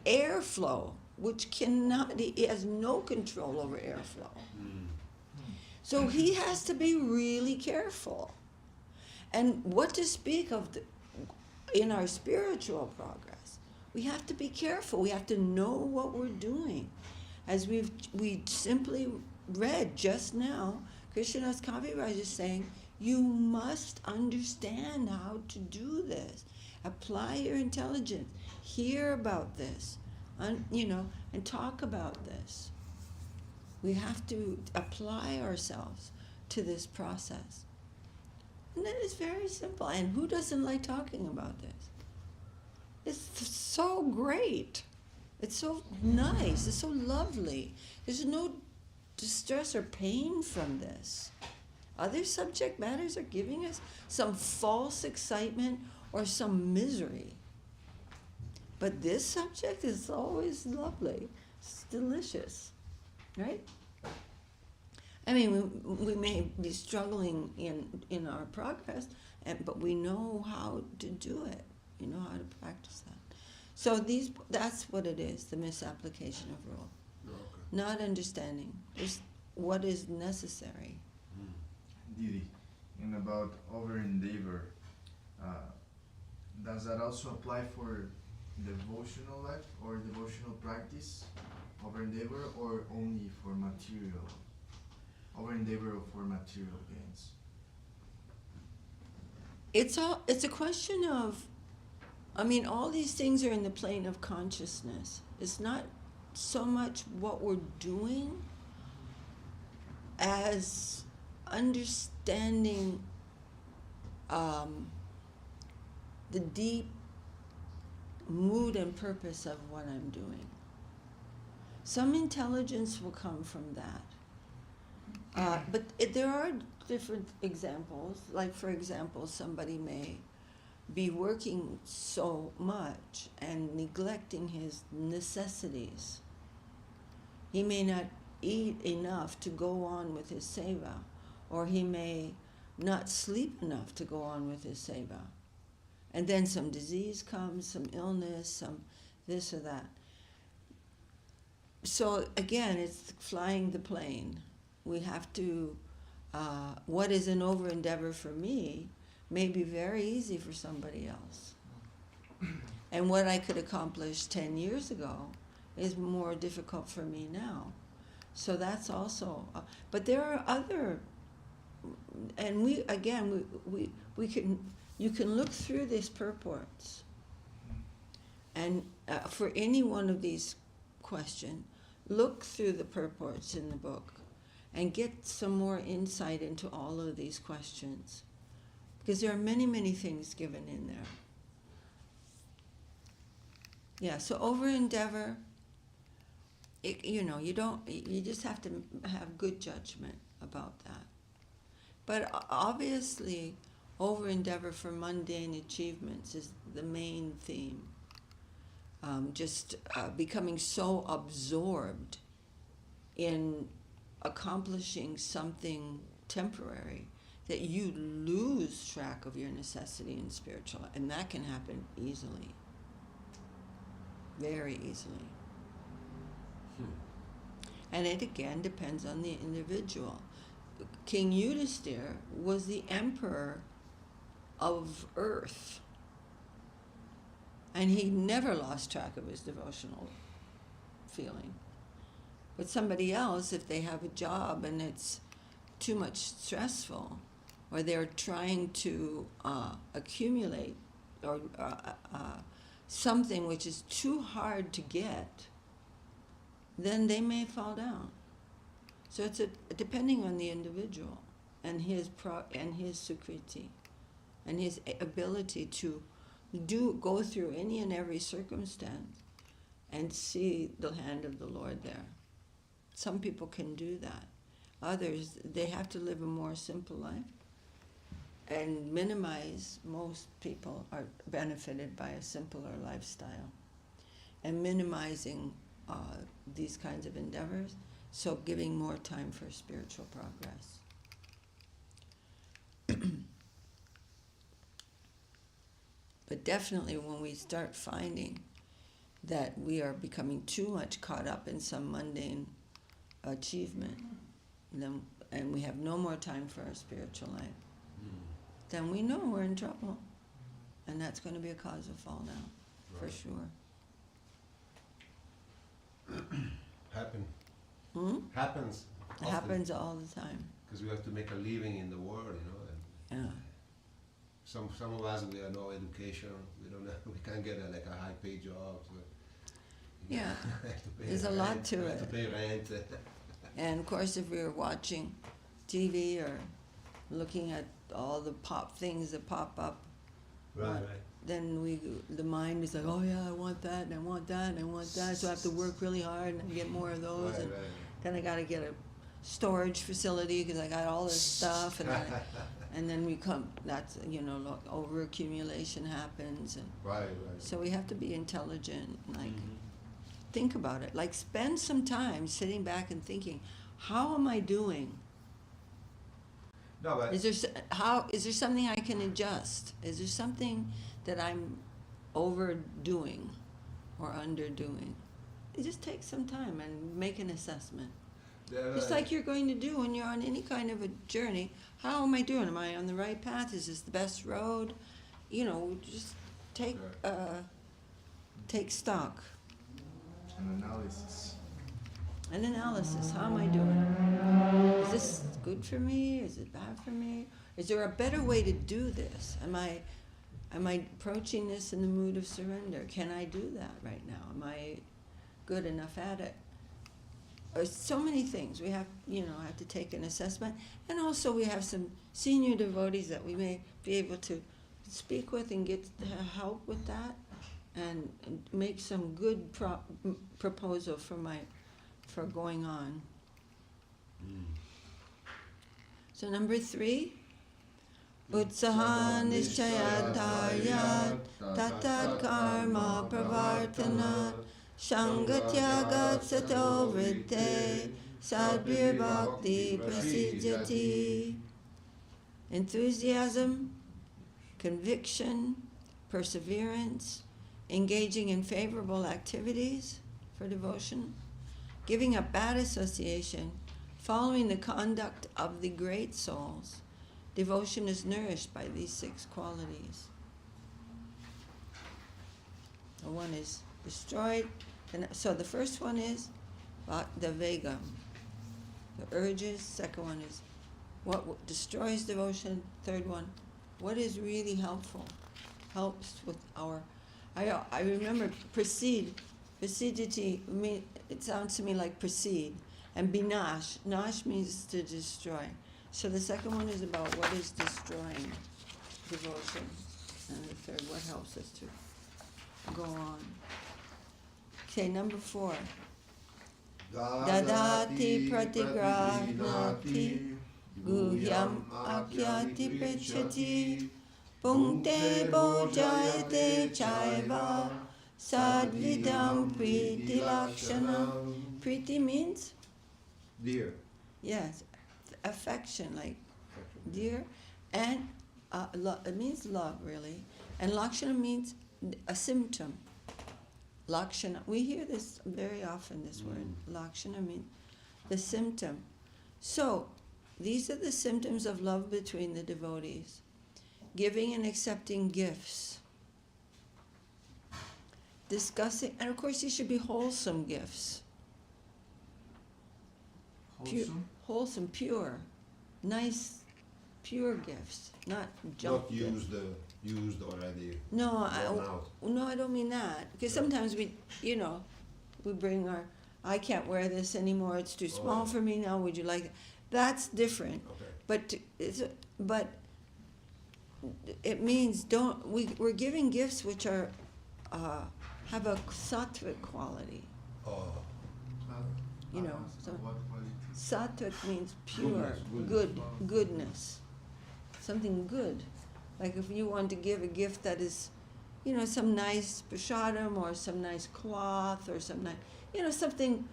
airflow, which he has no control over airflow. So he has to be really careful. And what to speak of in our spiritual progress, we have to be careful. We have to know what we're doing. As we simply read just now, Krishnadas Kaviraj is saying, you must understand how to do this. Apply your intelligence. Hear about this, and talk about this. We have to apply ourselves to this process. And then it's very simple. And who doesn't like talking about this? It's so great. It's so nice. It's so lovely. There's no distress or pain from this. Other subject matters are giving us some false excitement or some misery. But this subject is always lovely. It's delicious, right? I mean, we may be struggling in our progress, but we know how to do it. We know how to practice that. So that's what it is, the misapplication of rule. Okay. Not understanding is what is necessary. Didi, and about over endeavor, does that also apply for devotional life or devotional practice? Over endeavor, or only for material? Over endeavor for material gains? It's a question of, all these things are in the plane of consciousness. It's not so much what we're doing as understanding the deep mood and purpose of what I'm doing. Some intelligence will come from that. But there are different examples. Like, for example, somebody may be working so much and neglecting his necessities. He may not eat enough to go on with his seva, or he may not sleep enough to go on with his seva. And then some disease comes, some illness, some this or that. So again, it's flying the plane. We have to, what is an over endeavor for me may be very easy for somebody else. And what I could accomplish 10 years ago is more difficult for me now. So that's also, but there are other, and you can look through these purports, and for any one of these questions, look through the purports in the book and get some more insight into all of these questions, because there are many, many things given in there. Yeah, so over endeavor, you just have to have good judgment about that. But obviously, over endeavor for mundane achievements is the main theme. Becoming so absorbed in accomplishing something temporary that you lose track of your necessity in spiritual, and that can happen easily, very easily. And it again depends on the individual. King Yudhisthira was the emperor of earth, and he never lost track of his devotional feeling. But somebody else, if they have a job and it's too much stressful, or they're trying to accumulate or something which is too hard to get, then they may fall down. So it's depending on the individual and his sukriti and his ability to go through any and every circumstance and see the hand of the Lord there. Some people can do that. Others, they have to live a more simple life and minimize. Most people are benefited by a simpler lifestyle and minimizing these kinds of endeavors, so giving more time for spiritual progress. But definitely when we start finding that we are becoming too much caught up in some mundane achievement, then, and we have no more time for our spiritual life, then we know we're in trouble. And that's going to be a cause of fall now, for Right. sure. Happens It happens all the time. because we have to make a living in the world, and Yeah. some of us, we have no education, we don't know, we can't get a high paid job, so Yeah. have to pay There's a rent, lot to we have it. to pay rent. And of course, if we were watching TV or looking at all the things that pop up, Right. then the mind is like, oh yeah, I want that, and I want that, and I want that, so I have to work really hard and get more of those, Right, and right. then I got to get a storage facility because I got all this stuff, and then we come, that's, over accumulation happens, and Right, right. so we have to be intelligent, like, think about it, like spend some time sitting back and thinking, how am I doing? No, but Is there something I can adjust? Is there something that I'm overdoing or underdoing? You just take some time and make an assessment. Just like you're going to do when you're on any kind of a journey. How am I doing? Am I on the right path? Is this the best road? Just take stock. An analysis. An analysis. How am I doing? Is this good for me? Is it bad for me? Is there a better way to do this? Am I approaching this in the mood of surrender? Can I do that right now? Am I good enough at it? So many things. We have to take an assessment. And also we have some senior devotees that we may be able to speak with and get help with that and make some good proposal for going on. So number 3, Utsaha Nishchayataya Tatat Karma Pravartana Shangatyagat Sato Vritte Sadbir Bhakti Prasidyati. Enthusiasm, conviction, perseverance, engaging in favorable activities for devotion, giving up bad association, following the conduct of the great souls. Devotion is nourished by these 6 qualities. One is destroyed. And so the first one is the vegam, the urges. Second one is what destroys devotion. Third one, what is really helpful, helps with our. I remember prasiditi. It sounds to me like proceed, and binash. Nash means to destroy. So the second one is about what is destroying devotion, and the third, what helps us to go on. Okay, number 4. Dadati pratigrahnati guhyam akyati pechati punkte bojayate chaiva sadvidam priti lakshanam. Priti means? Dear. Yes, affection, like dear, and it means love, really. And lakshana means a symptom. Lakshana, we hear this very often, this word. Lakshana means the symptom. So, these are the symptoms of love between the devotees. Giving and accepting gifts. Discussing, and of course these should be wholesome gifts. Wholesome, pure, nice, pure gifts, not junk Not gifts. used already. No, Worn out. I don't mean that. Because sometimes we bring I can't wear this anymore. It's too small for me now. Would you like it? That's different. Okay. But it means we're giving gifts which are have a sattvic quality. Oh, You know, so what quality? sattvic means pure, Goodness. goodness, something good. Like if you want to give a gift that is, you know, some nice prasadam or some nice cloth or some nice, you know, something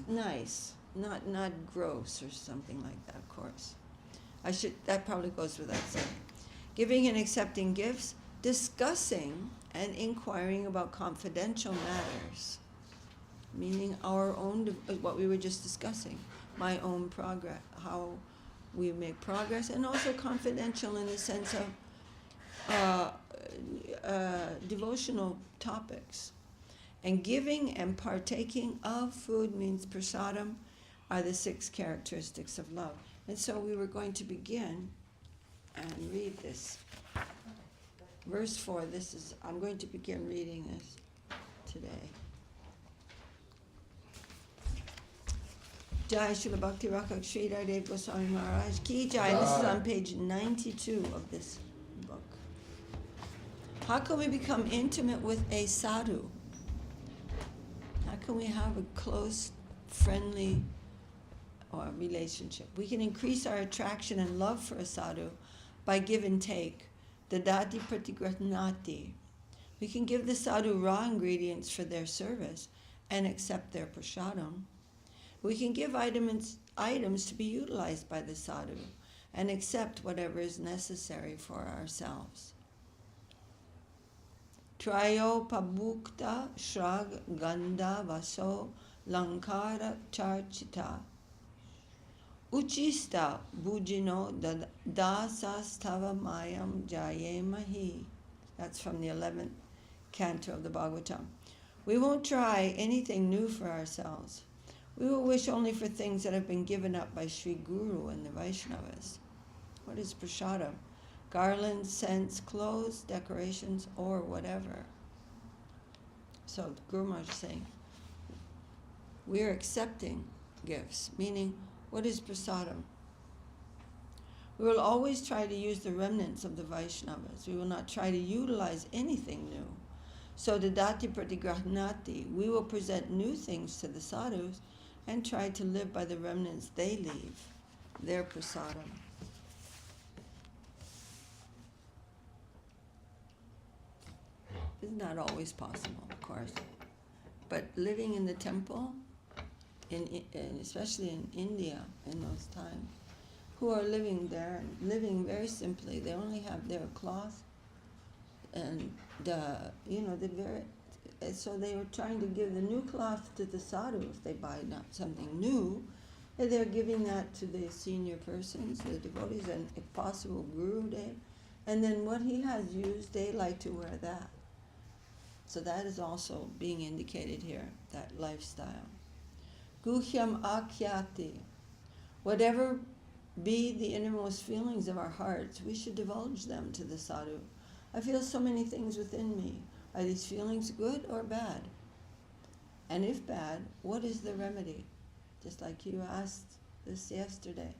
nice, not gross or something like that. Of course, that probably goes without saying. Giving and accepting gifts, discussing and inquiring about confidential matters, meaning our own, what we were just discussing, my own progress, how we make progress, and also confidential in the sense of devotional topics. And giving and partaking of food means prasadam are the 6 characteristics of love. And so we were going to begin and read this. Verse 4, I'm going to begin reading this today. Jai Srila Bhakti Rakak Sri Dev Goswami Maharaj Ki Jai. This is on page 92 of this book. How can we become intimate with a sadhu? How can we have a close, friendly relationship? We can increase our attraction and love for a sadhu by give and take. Dadati pratigrahnati. We can give the sadhu raw ingredients for their service and accept their prasadam. We can give items to be utilized by the sadhu and accept whatever is necessary for ourselves. Trayo pabukta shrag ganda vaso lankara charchita uchista bujino dasastava mayam jayemahi. That's from the 11th canto of the Bhagavatam. We won't try anything new for ourselves. We will wish only for things that have been given up by Sri Guru and the Vaishnavas. What is prasadam? Garlands, scents, clothes, decorations, or whatever. So Guru Maharaj is saying, we are accepting gifts, meaning, what is prasadam? We will always try to use the remnants of the Vaishnavas. We will not try to utilize anything new. So dadati pratigrahnati, we will present new things to the sadhus and try to live by the remnants they leave, their prasadam. It's not always possible, of course. But living in the temple, especially in India in those times, who are living there, living very simply. They only have their cloth, and so they were trying to give the new cloth to the sadhu if they buy not something new, and they're giving that to the senior persons, the devotees, and if possible, Guru Dev. And then what he has used, they like to wear that. So that is also being indicated here, that lifestyle. Guhyam akyati. Whatever be the innermost feelings of our hearts, we should divulge them to the sadhu. I feel so many things within me. Are these feelings good or bad? And if bad, what is the remedy? Just like you asked this yesterday.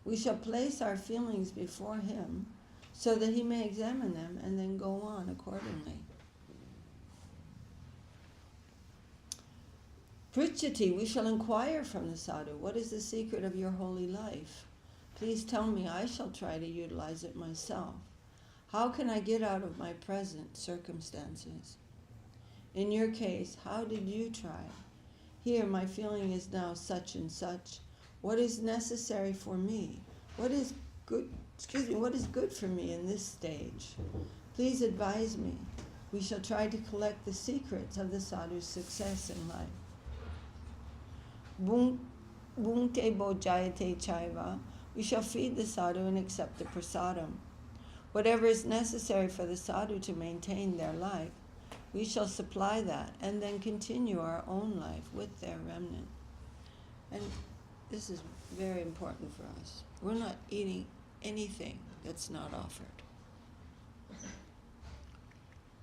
We shall place our feelings before him so that he may examine them and then go on accordingly. Prichati, we shall inquire from the sadhu, what is the secret of your holy life? Please tell me, I shall try to utilize it myself. How can I get out of my present circumstances? In your case, how did you try? Here, my feeling is now such and such. What is necessary for me? What is good for me in this stage? Please advise me. We shall try to collect the secrets of the sadhu's success in life. Bhunte bojayate chaiva. We shall feed the sadhu and accept the prasadam. Whatever is necessary for the sadhu to maintain their life, we shall supply that and then continue our own life with their remnant. And this is very important for us. We're not eating anything that's not offered.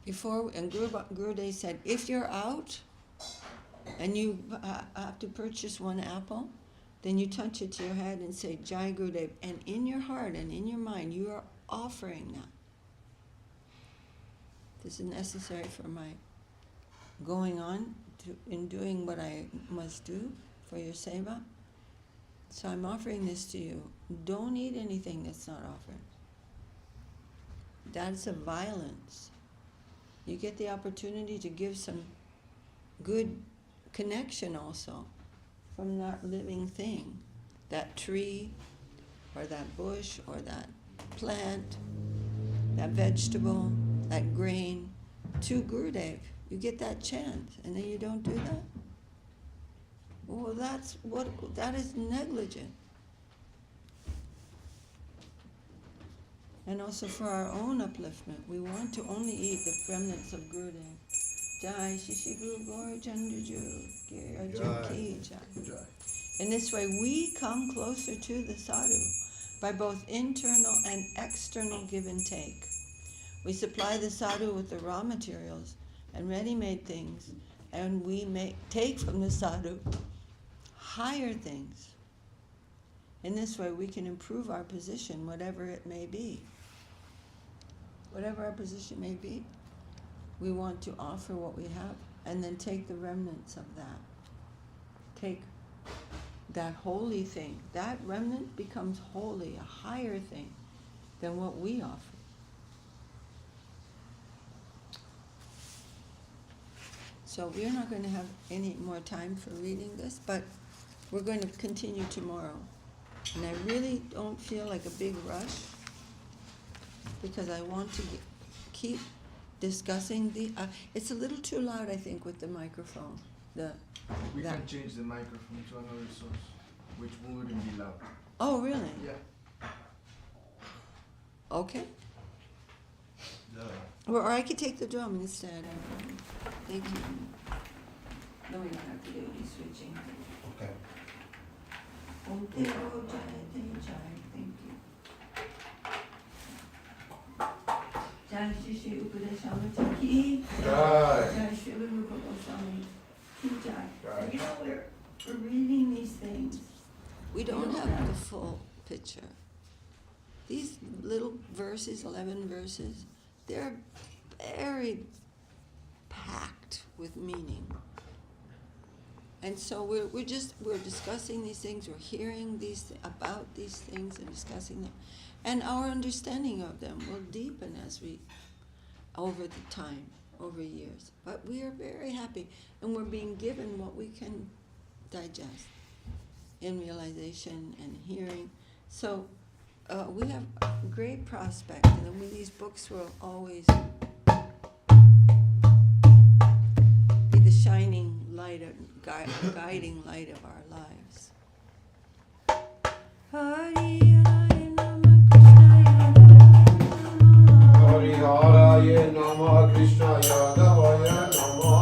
And Gurudev said, if you're out and you have to purchase one apple, then you touch it to your head and say Jai Gurudev, and in your heart and in your mind you are offering that. This is necessary for my going on in doing what I must do for your seva. So I'm offering this to you. Don't eat anything that's not offered. That's a violence. You get the opportunity to give some good connection also from that living thing, that tree or that bush or that plant, that vegetable, that grain, to Gurudev. You get that chance, and then you don't do that? Well, that is negligent. And also for our own upliftment, we want to only eat the remnants of Gurudev. Jai Shishi Guru Gaur Chandraju Arjun Ki Jai. In this way, we come closer to the sadhu by both internal and external give and take. We supply the sadhu with the raw materials and ready-made things, and we take from the sadhu higher things. In this way, we can improve our position, whatever it may be. Whatever our position may be, we want to offer what we have and then take the remnants of that. Take that holy thing. That remnant becomes holy, a higher thing than what we offer. So we're not going to have any more time for reading this, but we're going to continue tomorrow. And I really don't feel like a big rush, because I want to keep discussing the... it's a little too loud, I think, with the microphone. We can change the microphone to another source, which wouldn't be loud. Oh, really? Yeah. Okay. Or I could take the drum instead. Thank you. No, we don't have to do any switching. Okay. Om Devo Jai, Jai. Thank you. Jai Shri Upadesamrita Ki Jai. Jai Shri Rupa Goswami Ki Jai. Jai. You know, we're reading these things. We don't have the full picture. These little verses, 11 verses, they're very packed with meaning. And so we're discussing these things, we're hearing about these things and discussing them. And our understanding of them will deepen as we, over the time, over years. But we are very happy, and we're being given what we can digest in realization and hearing. So we have great prospect, and then these books will always be the shining light, guiding light of our lives. Hari Hare Nama Krishna Yadavaya Nama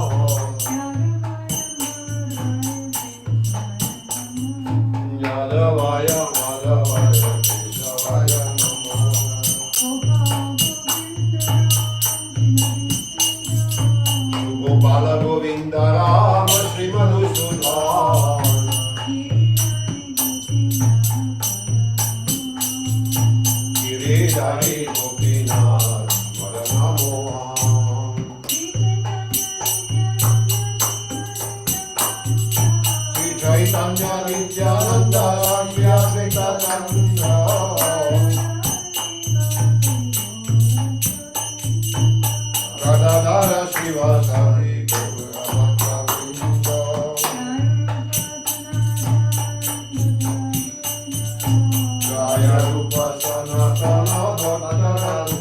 Yadavaya Madhavaya Keshavaya Nama Gopala Govinda Rama Sri Madhusudan Giridhari Gopinath Chaitanya Nityananda Vyasika Nanda Radhadara Srivasari Gauranga Vrinda Jaya Rupa Sanatana Bhattacharya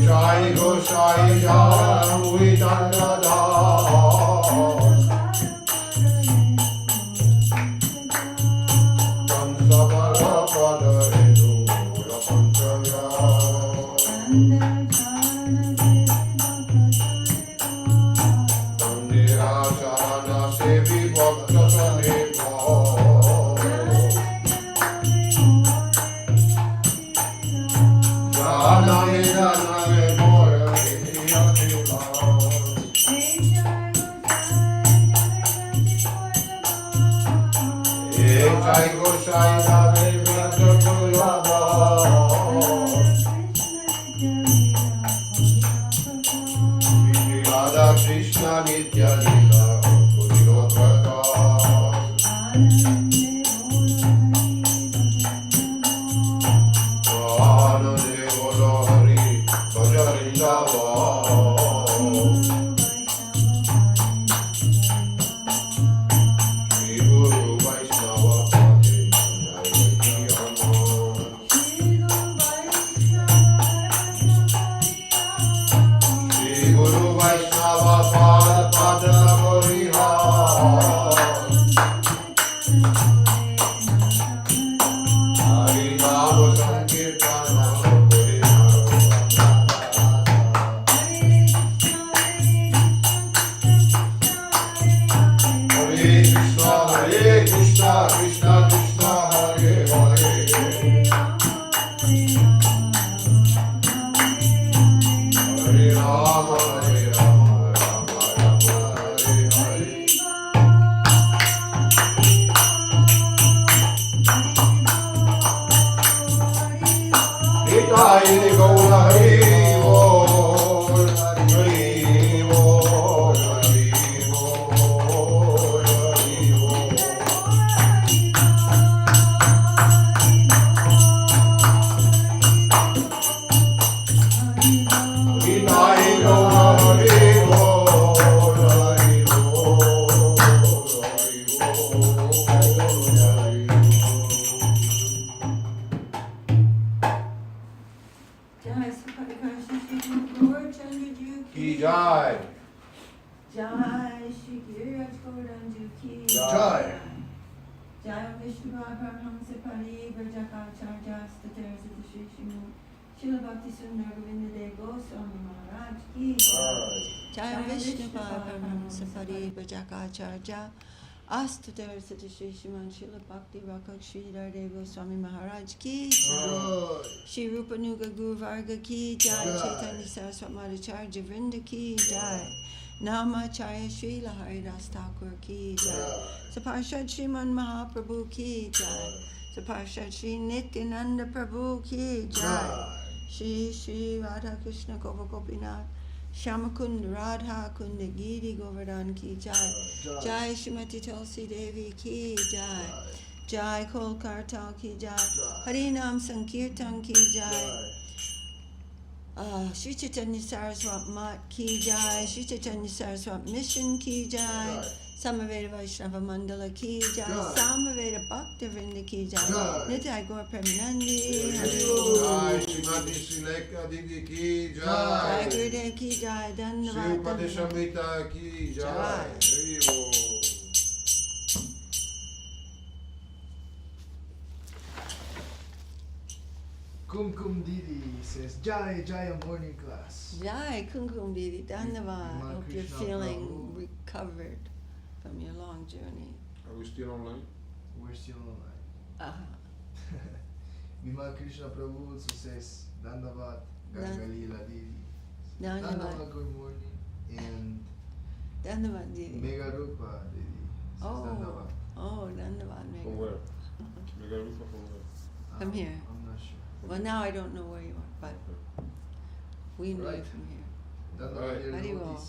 Jai Gosai Jai Muitanda Jai Gosai Radhe Radha Gulaba. Radha Krishna Nitya Lila Guru Prakash. Anande Bolo Hari Bhajarindava. Shri Guru Vaishnava Pade Jai Shri Guru Vaishnava Pada Poriha. Hari Namo Sankirtana Hare Krishna, Krishna Krishna, Hare Hare. Hare Rama, Rama Rama, Hare Hare. Nitai Gaura Hari Bol, Hari Bol, Hari Bol, Hari Bol. Nitai Gaura Hari Bol, Hari Bol, Hari Bol, Hari Bol. Jai Srimati Gaurachandra Ji Ki Jai. Jai Shri Giriraj Gaurachandra Ji Jai. Jai Vishnu Paramahamsa Pari Brajakacharya Statir Siddha Shri Shri Srila Bhakti Sundar Govinda Dev Goswami Maharaj Ki Jai Vishnu Paramahamsa Pari Brajakacharya Astatir Siddha Shri Shriman Srila Bhakti Rakak Shri Dev Goswami Maharaj Ki Shri Rupanuga Guru Varga Ki Jai Chaitanya Saraswat Madhacharya Vrinda Ki Jai Namacharya Shri Laharidas Thakur Ki Jai Saparshad Shriman Mahaprabhu Ki Jai Saparshad Shri Nityananda Prabhu Ki Jai Shri Shri Radha Krishna Gopa Gopinath Shyamakund Radha Kunda Giri Govardhan Ki Jai Jai Srimati Tulsi Devi Ki Jai Jai Kol Kartal Ki Jai Harinam Sankirtan Ki Jai Sri Chaitanya Saraswat Mat Ki Jai Sri Chaitanya Saraswat Mission Ki Jai Samaveda Vaishnava Mandala Ki Jai Samaveda Bhakta Vrinda Ki Jai Nitai Gaur Premanandi Hari Bol. Jai Srimati Sri Lekha D.D Ki Jai Jai. Gurudev Ki Jai Sri Dandavat Upadesamrita Ki Jai. Jai. Hari Bol. Kumkum Didi says Jai Jaya morning class. Jai Kumkum Didi Dandavat. Ma Hope you're Krishna feeling Prabhu. recovered from your long journey. Are we still online? We're still online. Bima Krishna Prabhu also says Dandavat Gangalila Didi. Dandavat. good morning. And Dandavat Didi. Mega Rupa Didi says Oh. Dandavat. Oh, Dandavat From Mega. where? Megarupa from where? From here. I'm not sure. Well, now I don't know where you are, but we knew you Right. from here. Dandavat, dear Hari Bol. devotees.